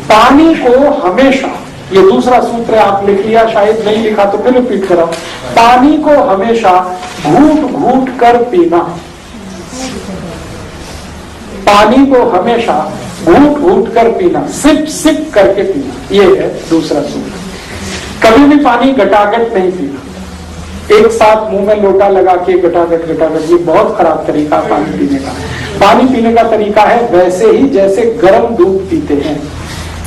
पानी को हमेशा, ये दूसरा सूत्र है, आप लिख लिया, शायद नहीं लिखा तो फिर रिपीट कराओ। पानी को हमेशा घूट घूट कर पीना, पानी को हमेशा घूट घूट कर पीना, सिप सिप करके पीना, ये है दूसरा सूत्र। कभी भी पानी गटागट नहीं पीना, एक साथ मुंह में लोटा लगा के गटागट गटागट, ये बहुत खराब तरीका पानी पीने का। पानी पीने का तरीका है वैसे ही जैसे गर्म दूध पीते हैं,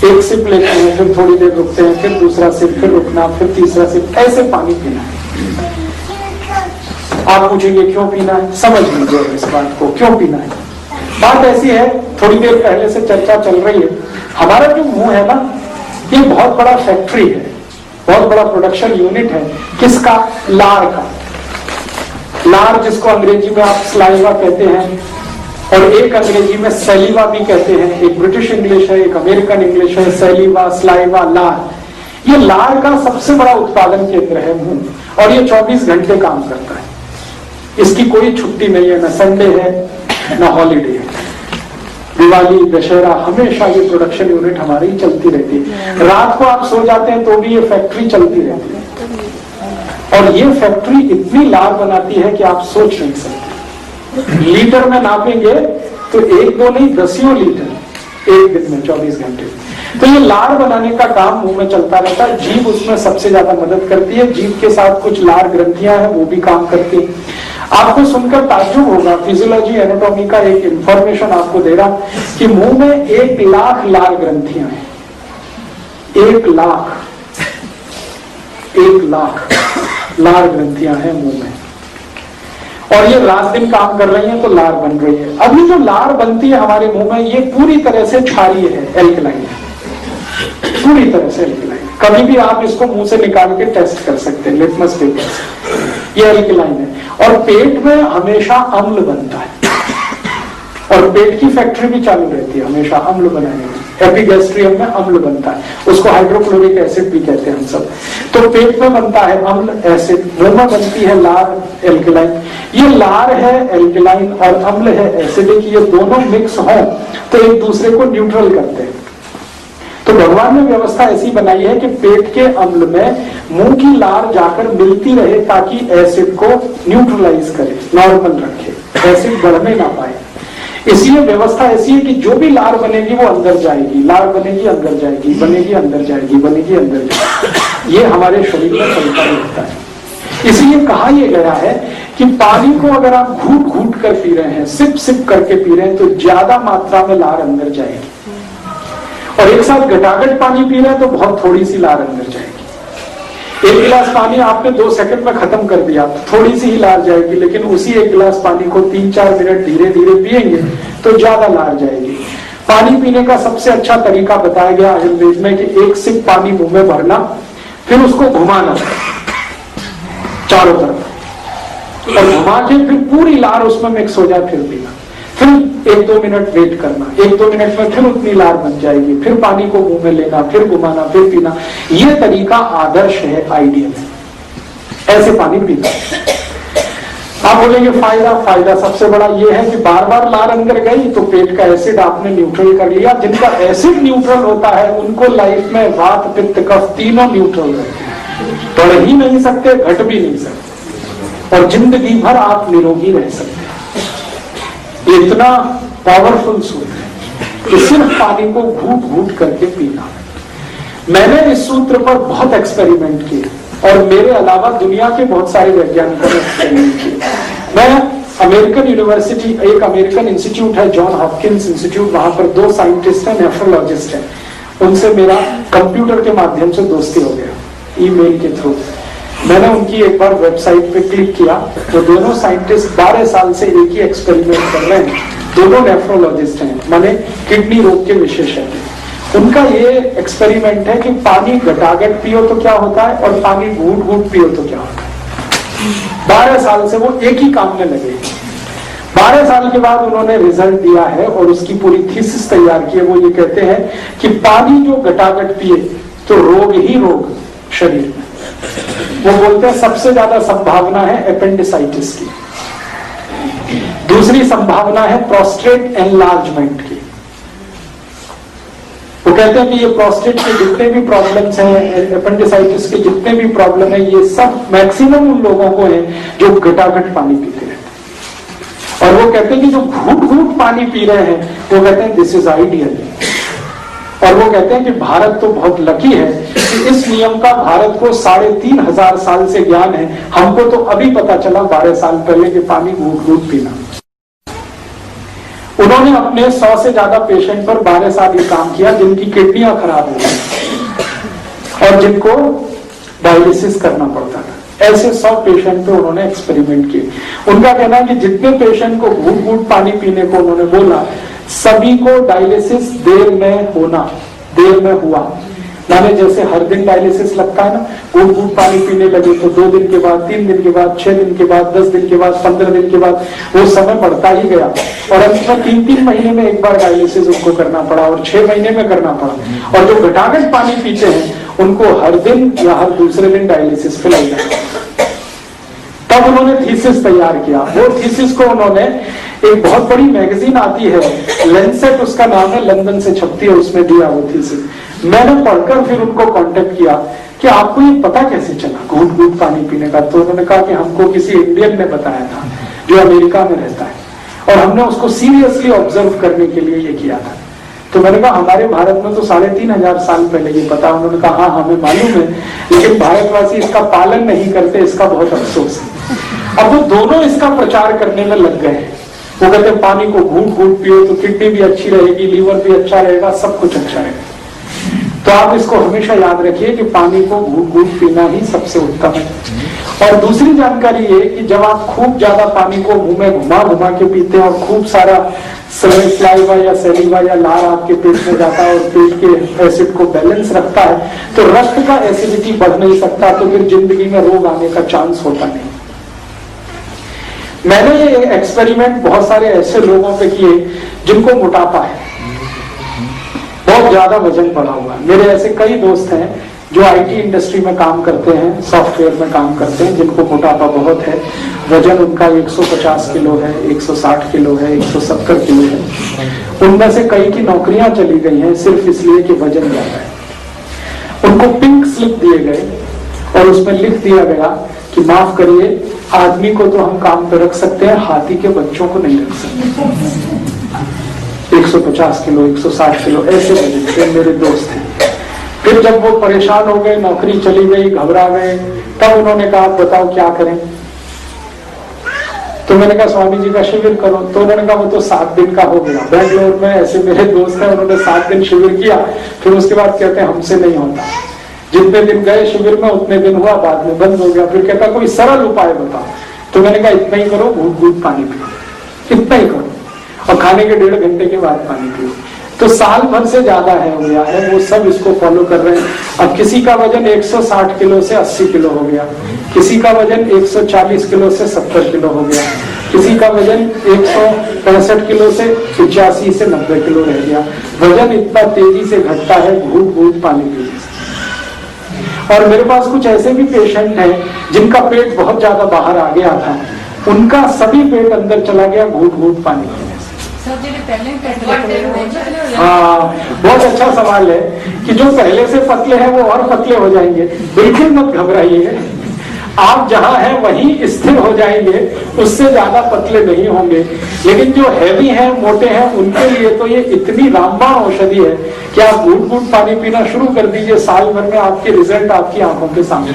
एक सिप लेते हैं, फिर थोड़ी देर रुकते हैं, फिर दूसरा सिप, फिर रुकना, फिर तीसरा सिप, ऐसे पानी पीना है। आप पूछेंगे क्यों पीना है, समझ लीजिए इस बात को, क्यों पीना है। बात ऐसी है, थोड़ी देर पहले से चर्चा चल रही है, हमारा जो मुंह है ना, ये बहुत बड़ा फैक्ट्री है, बहुत बड़ा प्रोडक्शन यूनिट है। किसका? लार का। लार जिसको अंग्रेजी में आप स्लाइवा कहते हैं, और एक अंग्रेजी में सैलिवा भी कहते हैं, एक ब्रिटिश इंग्लिश है, एक अमेरिकन इंग्लिश है, सैलिवा, स्लाइवा, लार। ये लार का सबसे बड़ा उत्पादन केंद्र है मुंह, और ये 24 घंटे काम करता है, इसकी कोई छुट्टी नहीं है, न संडे है न हॉलीडे है। दिवाली, दशहरा, हमेशा ये प्रोडक्शन यूनिट हमारी चलती रहती है। रात को आप सो जाते हैं तो भी ये फैक्ट्री चलती रहती है, और ये फैक्ट्री इतनी लार बनाती है कि आप सोच नहीं सकते। लीटर में नापेंगे तो 1-2 नहीं, 10 लीटर एक दिन में 24 घंटे। तो ये लार बनाने का काम मुंह में चलता रहता है। जीभ उसमें सबसे ज्यादा मदद करती है, जीभ के साथ कुछ लार ग्रंथियां हैं वो भी काम करती है। आपको सुनकर ताज्जुब होगा, फिजियोलॉजी एनाटॉमी का एक इंफॉर्मेशन आपको दे रहा कि मुंह में 1 लाख लार ग्रंथियां हैं, 1 लाख लार ग्रंथियां हैं मुंह में, और ये रात दिन काम कर रही हैं तो लार बन रही है। अभी जो लार बनती है हमारे मुंह में, ये पूरी तरह से क्षारीय है, एल्कलाइन है, पूरी तरह से एल्कलाइन। कभी भी आप इसको मुंह से निकाल के टेस्ट कर सकते हैं लिटमस पेपर से, ये एल्कलाइन है। और पेट में हमेशा अम्ल बनता है, और पेट की फैक्ट्री भी चालू रहती है हमेशा अम्ल बनाने में। एपिगैस्ट्रियम में अम्ल बनता है, उसको हाइड्रोक्लोरिक एसिड भी कहते हैं हम सब। तो पेट में बनता है अम्ल, एसिड, मुंह में बनती है लार, एल्कलाइन। ये लार है एल्कलाइन और अम्ल है एसिडिक, ये दोनों मिक्स हो तो एक दूसरे को न्यूट्रल करते हैं। तो भगवान ने व्यवस्था ऐसी बनाई है कि पेट के अम्ल में मुंह की लार जाकर मिलती रहे ताकि एसिड को न्यूट्रलाइज करे, नॉर्मल रखे, एसिड बढ़ने ना पाए। इसलिए व्यवस्था ऐसी है कि जो भी लार बनेगी वो अंदर जाएगी, लार बनेगी अंदर जाएगी, बनेगी अंदर जाएगी, बनेगी अंदर जाएगी। ये हमारे शरीर में चलता रहता है। इसलिए कहा यह गया है कि पानी को अगर आप घूट घूट कर पी रहे हैं, सिप सिप करके पी रहे हैं, तो ज्यादा मात्रा में लार अंदर जाएगी। और एक साथ घटाघट पानी पी रहे हैं तो बहुत थोड़ी सी लार अंदर जाएगी। 1 गिलास पानी आपने 2 सेकंड में खत्म कर दिया, थोड़ी सी ही लार जाएगी, लेकिन उसी 1 गिलास पानी को 3-4 मिनट धीरे धीरे पिएंगे तो ज्यादा लार जाएगी। पानी पीने का सबसे अच्छा तरीका बताया गया आयुर्वेद में कि 1 सिप पानी मुंह में भरना, फिर उसको घुमाना चारों तरफ, और घुमा के फिर पूरी लार उसमें मिक्स हो जाए, फिर पीना। फिर 1-2 मिनट वेट करना, 1-2 मिनट में फिर उतनी लार बन जाएगी, फिर पानी को मुंह में लेना, फिर घुमाना, फिर पीना। ये तरीका आदर्श है, आइडियल है, ऐसे पानी पीना। आप बोलेंगे फायदा सबसे बड़ा ये है कि बार बार लार अंदर गई तो पेट का एसिड आपने न्यूट्रल कर लिया। जिनका एसिड न्यूट्रल होता है उनको लाइफ में वात, पित्त, कफ तीनों न्यूट्रल रहते हैं, बढ़ ही नहीं सकते, घट भी नहीं सकते, और जिंदगी भर आप निरोगी रह सकते हैं। इतना पावरफुल सूत्र है कि सिर्फ पानी को घूट घूट करके पीना। मैंने इस सूत्र पर बहुत एक्सपेरिमेंट किए, और मेरे अलावा दुनिया के बहुत सारे वैज्ञानिकों ने एक्सपेरिमेंट किए। मैं अमेरिकन यूनिवर्सिटी, एक अमेरिकन इंस्टीट्यूट है जॉन हॉपकिंस इंस्टीट्यूट, वहां पर 2 साइंटिस्ट हैं, नेफ्रोलॉजिस्ट हैं, उनसे मेरा कंप्यूटर के माध्यम से दोस्ती हो गया, ईमेल के थ्रू। मैंने उनकी एक बार वेबसाइट पे क्लिक किया तो दोनों साइंटिस्ट 12 साल से एक ही एक्सपेरिमेंट कर रहे हैं, दोनों नेफ्रोलॉजिस्ट हैं, माने किडनी रोग के विशेषज्ञ। उनका ये एक्सपेरिमेंट है कि पानी घटाघट पियो तो क्या होता है, और पानी घूट घूट पियो तो क्या होता है। 12 साल से वो एक ही काम में लगे। 12 साल के बाद उन्होंने रिजल्ट दिया है और उसकी पूरी थीसिस तैयार की है। वो ये कहते हैं कि पानी जो घटाघट पिए तो रोग ही रोग शरीर में। वो बोलते हैं सबसे ज्यादा संभावना है एपेंडिसाइटिस की, दूसरी संभावना है प्रोस्टेट एनलार्जमेंट की, वो कहते हैं कि ये प्रोस्टेट के जितने भी प्रॉब्लम्स हैं, अपेंडिसाइटिस के जितने भी प्रॉब्लम है, ये सब मैक्सिमम उन लोगों को है जो घटाघट पानी पीते रहते हैं। और वो कहते हैं कि जो घूट घूट पानी पी रहे हैं, वो कहते हैं दिस इज आइडियल। और वो कहते हैं कि भारत तो बहुत लकी है कि इस नियम का भारत को 3500 साल से ज्ञान है, हमको तो अभी पता चला 12 साल पहले कि पानी घूट घूट पीना। उन्होंने अपने 100 से ज्यादा पेशेंट पर 12 साल ये काम किया जिनकी किडनियां खराब हो गई और जिनको डायलिसिस करना पड़ता था। ऐसे 100 पेशेंट पे उन्होंने एक्सपेरिमेंट किए। उनका कहना है कि जितने पेशेंट को घूट घूट पानी पीने को उन्होंने बोला, सभी को डायलिसिस देर में हुआ। माने जैसे हर दिन डायलिसिस लगता है ना, घूट घूट पानी पीने लगे तो 2 दिन के बाद, 3 दिन के बाद, 6 दिन के बाद, 10 दिन के बाद, 15 दिन के बाद वो समय बढ़ता ही गया और अंत में 3-3 महीने में एक बार डायलिसिस उनको करना पड़ा और 6 महीने में करना पड़ा। और जो घटाघट पानी पीते हैं उनको हर दिन या हर दूसरे दिन डायलिसिस पे लग जाता। तब उन्होंने थीसिस तैयार किया। वो थीसिस को उन्होंने, एक बहुत बड़ी मैगजीन आती है लेंसेट, उसका नाम है, लंदन से छपती है, उसमें दिया वो थीसिस। मैंने पढ़कर फिर उनको कांटेक्ट किया कि आपको ये पता कैसे चला घूट घूट पानी पीने का। तो उन्होंने कहा कि हमको किसी इंडियन ने बताया था जो अमेरिका में रहता है और हमने उसको सीरियसली ऑब्जर्व करने के लिए ये किया था। तो मैंने कहा हमारे भारत में तो 3500 साल पहले ये पता। उन्होंने कहा हाँ हमें मालूम है, लेकिन भारतवासी इसका पालन नहीं करते, इसका बहुत अफसोस है। अब वो दोनों इसका प्रचार करने में लग गए। वो कहते हैं पानी को घूट घूट पियो तो किडनी भी अच्छी रहेगी, लीवर भी अच्छा रहेगा, सब कुछ अच्छा रहेगा। तो आप इसको हमेशा याद रखिए कि पानी को घूट घूट पीना ही सबसे उत्तम है। और दूसरी जानकारी ये कि जब आप खूब ज्यादा पानी को मुंह में घुमा घुमा के पीते हैं और खूब सारा सलाइवा या सैलिवा या लार आपके पेट में जाता है और पेट के एसिड को बैलेंस रखता है, तो रक्त का एसिडिटी बढ़ नहीं सकता, तो फिर जिंदगी में रोग आने का चांस होता नहीं। मैंने ये एक्सपेरिमेंट बहुत सारे ऐसे लोगों पे किए जिनको मोटापा है, बहुत ज्यादा वजन बढ़ा हुआ है। मेरे ऐसे कई दोस्त हैं जो आईटी इंडस्ट्री में काम करते हैं, सॉफ्टवेयर में काम करते हैं, जिनको मोटापा बहुत है। वजन उनका 150 किलो है, 160 किलो है, 170 किलो है। उनमें से कई की नौकरियां चली गई हैं सिर्फ इसलिए कि वजन ज्यादा है। उनको पिंक स्लिप दिए गए और उसमें लिख दिया गया कि माफ करिए, आदमी को तो हम काम पे रख सकते हैं, हाथी के बच्चों को नहीं रख सकते। 150 किलो, 160 किलो ऐसे वजन थे मेरे दोस्त हैं। फिर जब वो परेशान हो गए, नौकरी चली गई, घबरा गए, तब उन्होंने कहा बताओ क्या करें। तो मैंने कहा स्वामी जी का शिविर करो। तो उन्होंने कहा वो तो 7 दिन का हो गया। बेंगलोर में ऐसे मेरे दोस्त हैं, उन्होंने 7 दिन शिविर किया, फिर उसके बाद कहते हैं हमसे नहीं होता। जितने दिन गए शिविर में उतने दिन हुआ, बाद में बंद हो गया। फिर कहता कोई सरल उपाय बताओ। तो मैंने कहा इतना ही करो, घूट घूट पानी पियो, इतना ही करो और खाने के 1.5 घंटे के बाद पानी पियो। तो साल भर से ज्यादा है हो गया है, वो सब इसको फॉलो कर रहे हैं। अब किसी का वजन 160 किलो से 80 किलो हो गया, किसी का वजन 140 किलो से 70 किलो हो गया, किसी का वजन 165 किलो से 85 से 90 किलो रह गया। वजन इतना तेजी से घटता है घूट घूट पानी पीने से। और मेरे पास कुछ ऐसे भी पेशेंट हैं जिनका पेट बहुत ज्यादा बाहर आ गया था, उनका सभी पेट अंदर चला गया घूट घूट पानी पीने से। हाँ, बहुत अच्छा सवाल है कि जो पहले से पतले हैं वो और पतले हो जाएंगे। बिल्कुल मत घबराइए, आप जहां हैं वहीं स्थिर हो जाएंगे, उससे ज्यादा पतले नहीं होंगे। लेकिन जो हैवी हैं, मोटे हैं, उनके लिए तो ये इतनी रामबाण औषधि है कि आप घूट घूट पानी पीना शुरू कर दीजिए, साल भर में आपके रिजल्ट आपकी आंखों के सामने।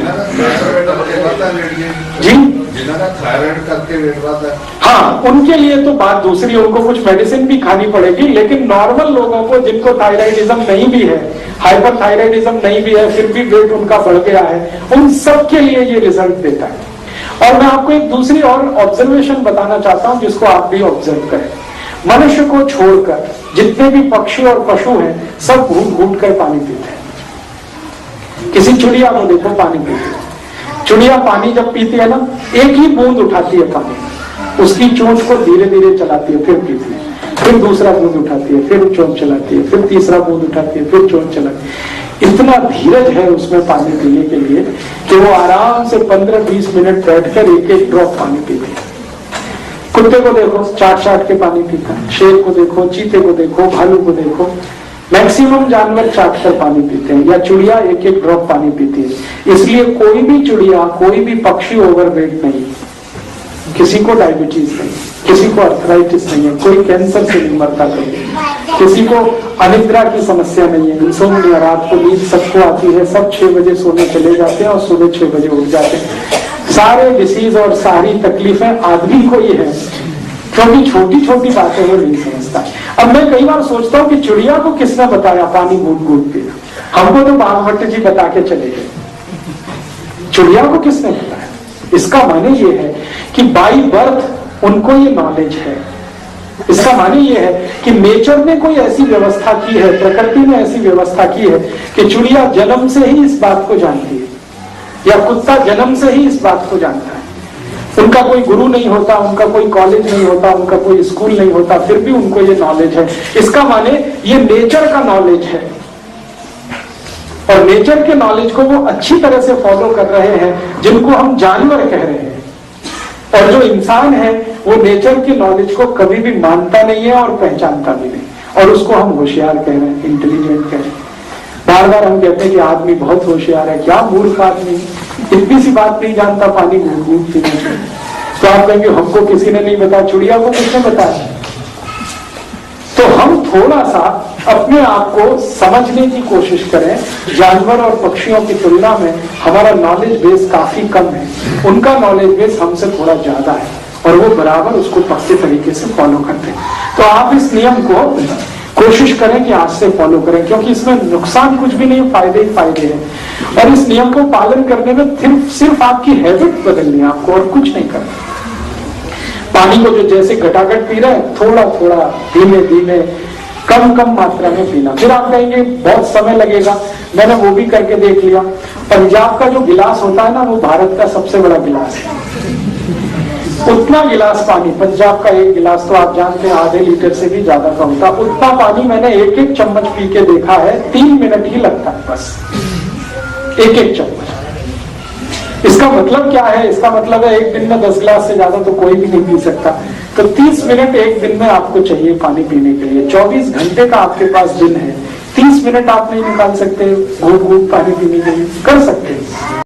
जी, थायराइड करके वेट बढ़ता है, हाँ, उनके लिए तो बात दूसरी, उनको कुछ मेडिसिन भी खानी पड़ेगी। लेकिन नॉर्मल लोगों को जिनको थायराइडिज्म नहीं भी है, हाइपर थायराइडिज्म नहीं भी है, फिर भी वेट उनका बढ़ गया है, उन सब के लिए ये रिजल्ट देता है। और मैं आपको एक दूसरी और ऑब्जर्वेशन बताना चाहता हूं जिसको आप भी ऑब्जर्व करें। मनुष्य को छोड़कर जितने भी पक्षी और पशु हैं, सब घूट घूट कर पानी पीते हैं। किसी चिड़िया को देखो पानी पीते हैं। चिड़िया पानी जब पीती है ना, एक ही बूंद उठाती है पानी, उसकी चोंच को धीरे धीरे चलाती है, फिर पीती है, फिर दूसरा बूंद उठाती है, फिर चोंच चलाती है, फिर तीसरा बूंद उठाती है, फिर चोंच चलाती है। इतना धीरज है उसमें पानी पीने के लिए कि वो आराम से 15-20 मिनट बैठकर एक एक ड्रॉप पानी पीती है। कुत्ते को देखो चाट चाट के पानी पीता है, शेर को देखो, चीते को देखो, भालू को देखो, मैक्सिमम जानवर चाट कर पानी पीते हैं, या चिड़िया एक एक ड्रॉप पानी पीती है। इसलिए कोई भी चिड़िया, कोई भी पक्षी ओवरवेट नहीं, किसी को डायबिटीज नहीं, किसी को अर्थराइटिस नहीं है, कोई कैंसर से नहीं मरता, किसी को अनिद्रा की समस्या नहीं है, इंसोम्निया, रात को नींद सबको आती है, सब 6 बजे सोने चले जाते हैं और सुबह 6 बजे उठ जाते हैं। सारे डिसीज और सारी तकलीफें आदमी को ही है, क्योंकि छोटी छोटी बातें वो नहीं समझता। अब मैं कई बार सोचता हूँ कि चिड़िया को किसने बताया पानी घूट घूट पीना? हमको तो बाघभट्ट जी बता के चले गए, चिड़िया को किसने बताया? इसका माने ये है कि बाई बर्थ उनको ये नॉलेज है। इसका माने ये है कि नेचर ने कोई ऐसी व्यवस्था की है, प्रकृति ने ऐसी व्यवस्था की है कि चिड़िया जन्म से ही इस बात को जानती है, या कुत्ता जन्म से ही इस बात को जानता है। उनका कोई गुरु नहीं होता, उनका कोई कॉलेज नहीं होता, उनका कोई स्कूल नहीं होता, फिर भी उनको ये नॉलेज है। इसका माने ये नेचर का नॉलेज है, और नेचर के नॉलेज को वो अच्छी तरह से फॉलो कर रहे हैं, जिनको हम जानवर कह रहे हैं। और जो इंसान है वो नेचर के नॉलेज को कभी भी मानता नहीं है और पहचानता भी नहीं, और उसको हम होशियार कह रहे हैं, इंटेलिजेंट कह रहे हैं। बार बार हम कहते हैं कि आदमी बहुत होशियार है, क्या मूर्ख आदमी, इतनी सी बात नहीं जानता पानी घूट घूट पीना चाहिए। तो आप कहेंगे हमको किसी ने नहीं बताया, चिड़िया को किसने बताया? तो हम थोड़ा सा अपने आप को समझने की कोशिश करें। जानवर और पक्षियों की तुलना में हमारा नॉलेज बेस काफी कम है, उनका नॉलेज बेस हमसे थोड़ा ज्यादा है, और वो बराबर उसको पक्के तरीके से फॉलो करते हैं। तो आप इस नियम को कोशिश करें कि आज से फॉलो करें, क्योंकि इसमें नुकसान कुछ भी नहीं, फायदे ही फायदे हैं। और इस नियम को पालन करने में सिर्फ आपकी हैबिट बदलनी है, आपको और कुछ नहीं करना। पानी को जो जैसे घटाघट पी रहे हैं, थोड़ा थोड़ा धीमे धीमे कम मात्रा में पीना। फिर आप कहेंगे बहुत समय लगेगा, मैंने वो भी करके देख लिया। पंजाब का जो गिलास होता है ना, वो भारत का सबसे बड़ा गिलास है। उतना गिलास पानी, पंजाब का एक गिलास तो आप जानते हैं आधे लीटर से भी ज्यादा का होता, उतना पानी मैंने एक एक चम्मच पी के देखा है, 3 मिनट ही लगता है बस, एक एक चम्मच। इसका मतलब क्या है? इसका मतलब है एक दिन में 10 गिलास से ज्यादा तो कोई भी नहीं पी सकता। तो 30 मिनट एक दिन में आपको चाहिए पानी पीने के लिए। 24 घंटे का आपके पास दिन है, 30 मिनट आप नहीं निकाल सकते घूट घूट पानी पीने के लिए? कर सकते हैं।